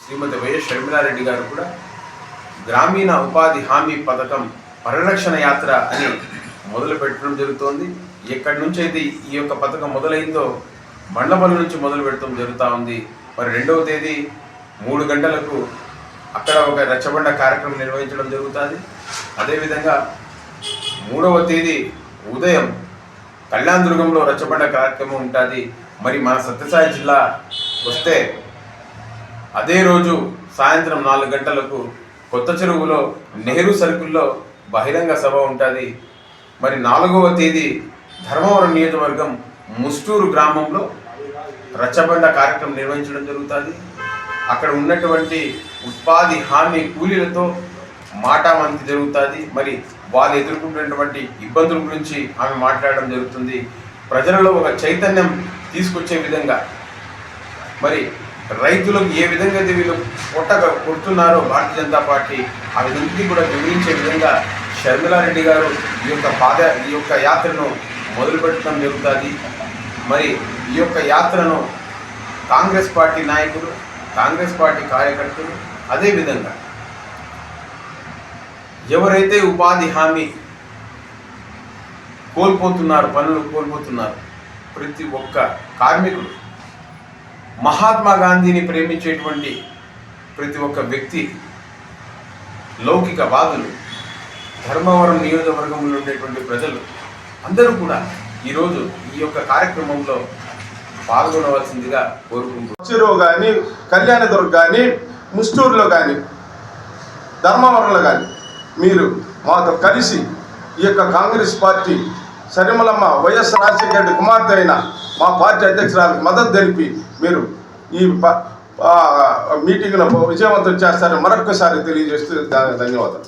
శ్రీమతి YS Sharmila Reddy గారు కూడా గ్రామీణ ఉపాధి హామీ పథకం పరిరక్షణ యాత్ర అని మొదలు పెట్టడం జరుగుతోంది. ఎక్కడి నుంచి అయితే ఈ యొక్క పథకం మొదలైందో మండపల్లి నుంచి మొదలు పెట్టడం జరుగుతూ ఉంది. మరి 2వ తేదీ 3 గంటలకు అక్కడ ఒక రచ్చబండ కార్యక్రమం నిర్వహించడం జరుగుతుంది. అదేవిధంగా 3వ తేదీ ఉదయం కళ్యాణదుర్గంలో రచ్చబండ కార్యక్రమం ఉంటుంది. మరి మన సత్యసాయి జిల్లా వస్తే అదే రోజు సాయంత్రం 4 గంటలకు కొత్త చెరువులో నెహ్రూ సర్కిల్లో బహిరంగ సభ ఉంటుంది. మరి 4వ తేదీ ధర్మవరం నియోజకవర్గం ముస్టూరు గ్రామంలో రచ్చబండ కార్యక్రమం నిర్వహించడం జరుగుతుంది. అక్కడ ఉన్నటువంటి ఉపాధి హామీ కూలీలతో మాటామంతి జరుగుతుంది. మరి వాళ్ళు ఎదుర్కొంటున్నటువంటి ఇబ్బందుల గురించి ఆమె మాట్లాడడం జరుగుతుంది. ప్రజలలో ఒక చైతన్యం తీసుకొచ్చే విధంగా మరి రైతులకు ఏ విధంగా అయితే వీళ్ళు కొడుతున్నారో భారతీయ జనతా పార్టీ ఆ విధంగా కూడా వివరించే విధంగా షర్మిలారెడ్డి గారు ఈ యొక్క యాత్రను మొదలుపెట్టడం జరుగుతుంది. మరి ఈ యొక్క యాత్రను కాంగ్రెస్ పార్టీ నాయకులు, కాంగ్రెస్ పార్టీ కార్యకర్తలు, అదేవిధంగా ఎవరైతే ఉపాధి హామీ పనులు కోల్పోతున్నారు, ప్రతి ఒక్క కార్మికుడు, మహాత్మా గాంధీని ప్రేమించేటువంటి ప్రతి ఒక్క వ్యక్తి, లౌకికవాదులు, ధర్మవరం నియోజకవర్గంలో ఉండేటువంటి ప్రజలు అందరూ కూడా ఈరోజు ఈ యొక్క కార్యక్రమంలో పాల్గొనవలసిందిగా కోరుకుంటున్నారు. చెరువు కానీ, కళ్యాణదుర్గం కానీ, ముస్టూరులో కానీ, ధర్మవరంలో కానీ మీరు మాతో కలిసి ఈ యొక్క కాంగ్రెస్ పార్టీ షర్మిలమ్మ వైఎస్ రాజశేఖర రెడ్డి కుమార్తె అయిన మా పార్టీ అధ్యక్షురాలకు మద్దతు తెలిపి మీరు ఈ మీటింగ్లో విజయవంతం చేస్తారని మరొక్కసారి తెలియజేస్తూ ధన్యవాదాలు.